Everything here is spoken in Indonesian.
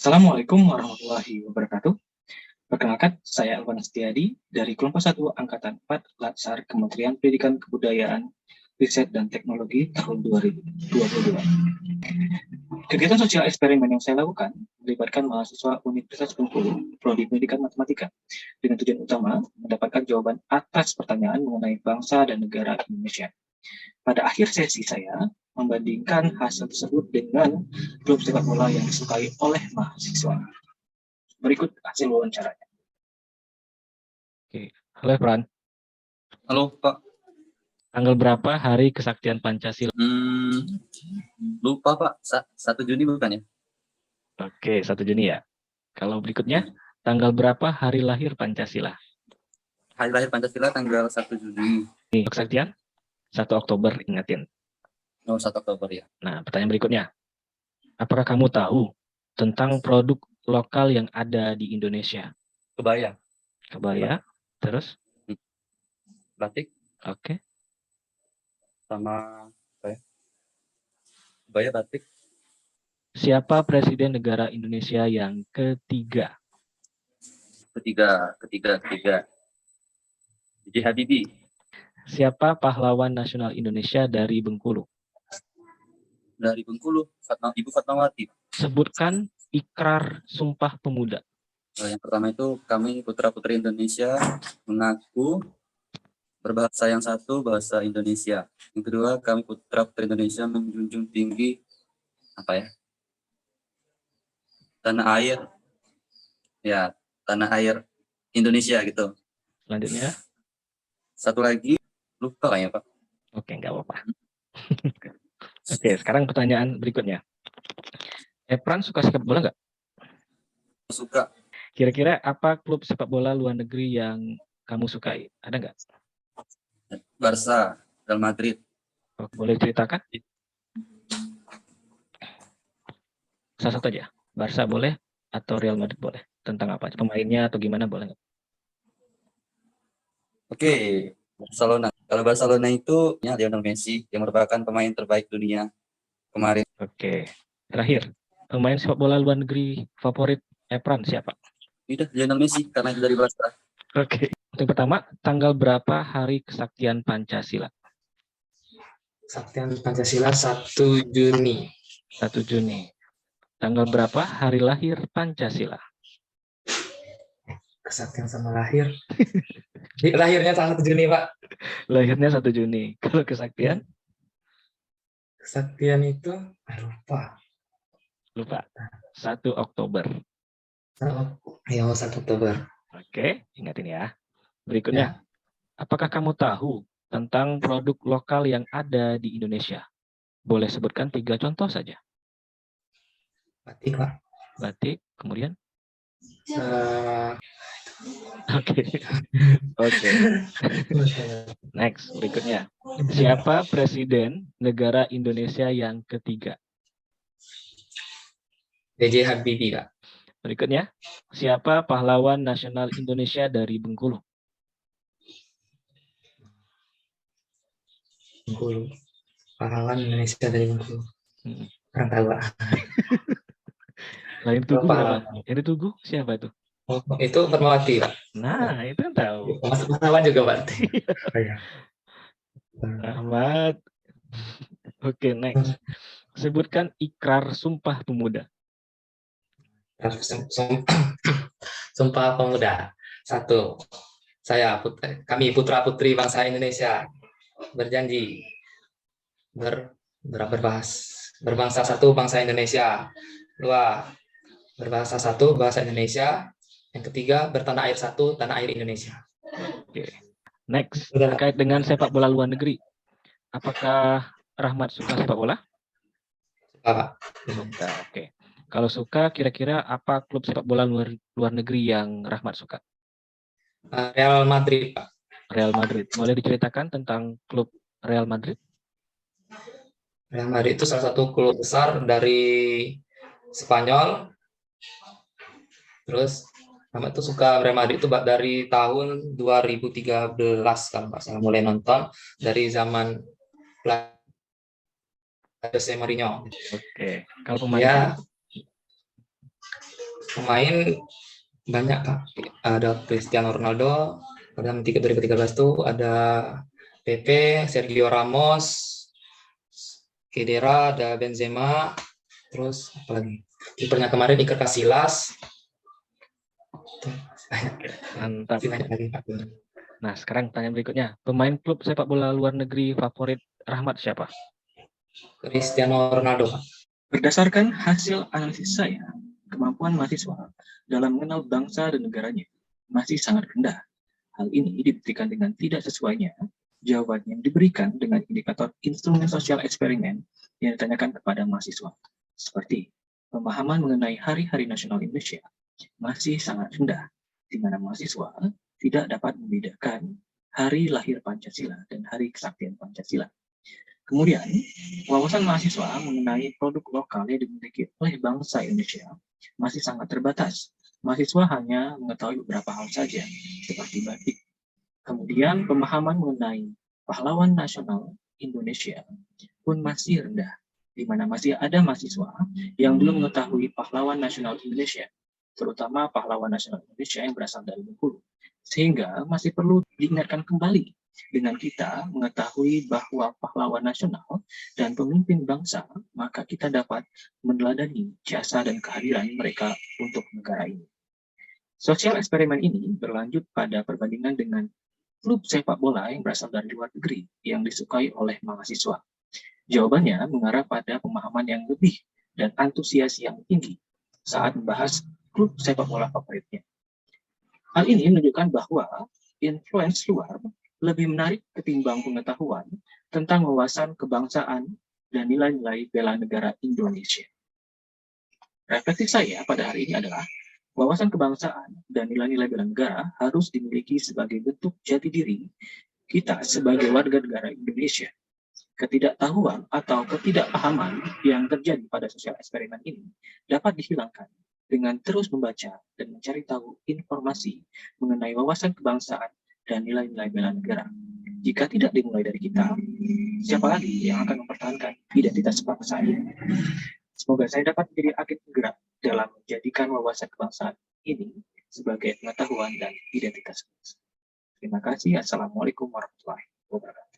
Assalamualaikum warahmatullahi wabarakatuh. Perkenalkan, saya Alvan Setiadi dari kelompok 1 Angkatan 4 Latsar Kementerian Pendidikan Kebudayaan, Riset dan Teknologi tahun 2022. Kegiatan sosial eksperimen yang saya lakukan melibatkan mahasiswa Universitas Bengkulu, Prodi Pendidikan Matematika, dengan tujuan utama mendapatkan jawaban atas pertanyaan mengenai bangsa dan negara Indonesia. Pada akhir sesi saya membandingkan hasil tersebut dengan klub sepak bola yang disukai oleh mahasiswa. Berikut hasil wawancaranya. Oke, halo Fran. Halo Pak. Tanggal berapa hari kesaktian Pancasila? Lupa Pak, 1 Juni bukan ya? Oke, 1 Juni ya. Kalau berikutnya, tanggal berapa hari lahir Pancasila? Hari lahir Pancasila tanggal 1 Juni. Kesaktian? 1 Oktober, ingatin. Oh, 1 Oktober ya. Nah, pertanyaan berikutnya. Apakah kamu tahu tentang produk lokal yang ada di Indonesia? Kebaya. Kebaya, terus? Batik. Oke. Sama apa ya? Kebaya, batik. Siapa Presiden Negara Indonesia yang ketiga? Ketiga. B.J. Habibie. Siapa pahlawan nasional Indonesia dari Bengkulu? Dari Bengkulu, Ibu Fatmawati. Sebutkan ikrar Sumpah Pemuda. Yang pertama itu kami putra-putri Indonesia mengaku berbahasa yang satu, bahasa Indonesia. Yang kedua, kami putra-putri Indonesia menjunjung tinggi apa ya? Tanah air. Ya, tanah air Indonesia gitu. Selanjutnya. Satu lagi, lupa kayaknya Pak. Oke, nggak apa-apa. Oke, sekarang pertanyaan berikutnya. Pran suka sepak bola nggak? Suka. Kira-kira apa klub sepak bola luar negeri yang kamu sukai? Ada nggak? Barca, Real Madrid. Oh, boleh ceritakan? Salah satu aja. Barca boleh atau Real Madrid boleh? Tentang apa? Pemainnya atau gimana boleh nggak? Oke, Barcelona. Kalau Barcelona itu ya Lionel Messi yang merupakan pemain terbaik dunia kemarin. Oke. Terakhir, pemain sepak bola luar negeri favorit Pran siapa? Itu Lionel Messi karena itu dari Barca. Oke. Yang pertama, tanggal berapa hari kesaktian Pancasila? Kesaktian Pancasila 1 Juni. 1 Juni. Tanggal berapa hari lahir Pancasila? Kesaktian sama lahir. Lahirnya 1 Juni, Pak. Lahirnya 1 Juni. Kalau kesaktian? Kesaktian itu, Lupa. 1 Oktober. Ya, 1 Oktober. Oke, ingatin ya. Berikutnya, apakah kamu tahu tentang produk lokal yang ada di Indonesia? Boleh sebutkan 3 contoh saja. Batik, Pak. Batik, kemudian? Oke. Next, berikutnya. Siapa Presiden Negara Indonesia yang ketiga? B.J. Habibie, Pak. Berikutnya, siapa pahlawan nasional Indonesia dari Bengkulu? Bengkulu. Pahlawan Indonesia dari Bengkulu. Kurang tahu, Pak. Lain Tugu apa? Ini Tugu siapa itu? Oh, itu Fatmawati, Pak. Nah, itu kan tahu. Mas pahlawan juga, Pak. Ahmad. Oke, next. Sebutkan ikrar Sumpah Pemuda. Sumpah Pemuda. 1. Kami putra-putri bangsa Indonesia berjanji berbangsa satu bangsa Indonesia. 2. Berbahasa satu bahasa Indonesia. Yang ketiga, bertanah air satu, tanah air Indonesia. Oke. Next, terkait dengan sepak bola luar negeri. Apakah Rahmat suka sepak bola? Suka, oke. Kalau suka, kira-kira apa klub sepak bola luar negeri yang Rahmat suka? Real Madrid, Pak. Real Madrid. Boleh diceritakan tentang klub Real Madrid? Real Madrid itu salah satu klub besar dari Spanyol. Terus Rahmat tuh suka Real Madrid itu dari tahun 2013 kalau nggak salah, mulai nonton dari zaman Jose Mourinho. Oke. Kalau pemainnya? pemain banyak Kak. Ada Cristiano Ronaldo, pada 2013 tuh ada Pepe, Sergio Ramos, Khedira, ada Benzema, terus apa lagi? Kipernya kemarin Iker Casillas. Mantap. Masih banyak lagi Kak. Nah, sekarang pertanyaan berikutnya. Pemain klub sepak bola luar negeri favorit Rahmat siapa? Cristiano Ronaldo Kak. Berdasarkan hasil analisis saya, kemampuan mahasiswa dalam mengenal bangsa dan negaranya masih sangat rendah. Hal ini dibuktikan dengan tidak sesuainya jawaban yang diberikan dengan indikator instrumen sosial eksperimen yang ditanyakan kepada mahasiswa. Seperti pemahaman mengenai hari-hari nasional Indonesia masih sangat rendah, di mana mahasiswa tidak dapat membedakan hari lahir Pancasila dan hari kesaktian Pancasila. Kemudian, wawasan mahasiswa mengenai produk lokal yang dimiliki oleh bangsa Indonesia masih sangat terbatas. Mahasiswa hanya mengetahui beberapa hal saja, seperti batik. Kemudian, pemahaman mengenai pahlawan nasional Indonesia pun masih rendah, di mana masih ada mahasiswa yang belum mengetahui pahlawan nasional Indonesia, terutama pahlawan nasional Indonesia yang berasal dari Bengkulu. Sehingga masih perlu diingatkan kembali dengan kita mengetahui bahwa pahlawan nasional dan pemimpin bangsa, maka kita dapat meneladani jasa dan kehadiran mereka untuk negara ini. Sosial eksperimen ini berlanjut pada perbandingan dengan klub sepak bola yang berasal dari luar negeri yang disukai oleh mahasiswa. Jawabannya mengarah pada pemahaman yang lebih dan antusias yang tinggi saat membahas klub sepak bola favoritnya. Hal ini menunjukkan bahwa influence luar lebih menarik ketimbang pengetahuan tentang wawasan kebangsaan dan nilai-nilai bela negara Indonesia. Refleksi saya pada hari ini adalah wawasan kebangsaan dan nilai-nilai bela negara harus dimiliki sebagai bentuk jati diri kita sebagai warga negara Indonesia. Ketidaktahuan atau ketidakpahaman yang terjadi pada sosial eksperimen ini dapat dihilangkan dengan terus membaca dan mencari tahu informasi mengenai wawasan kebangsaan dan nilai-nilai bela negara. Jika tidak dimulai dari kita, siapa lagi yang akan mempertahankan identitas bangsa ini? Semoga saya dapat menjadi agen penggerak dalam menjadikan wawasan kebangsaan ini sebagai pengetahuan dan identitas bangsa. Terima kasih. Assalamualaikum warahmatullahi wabarakatuh.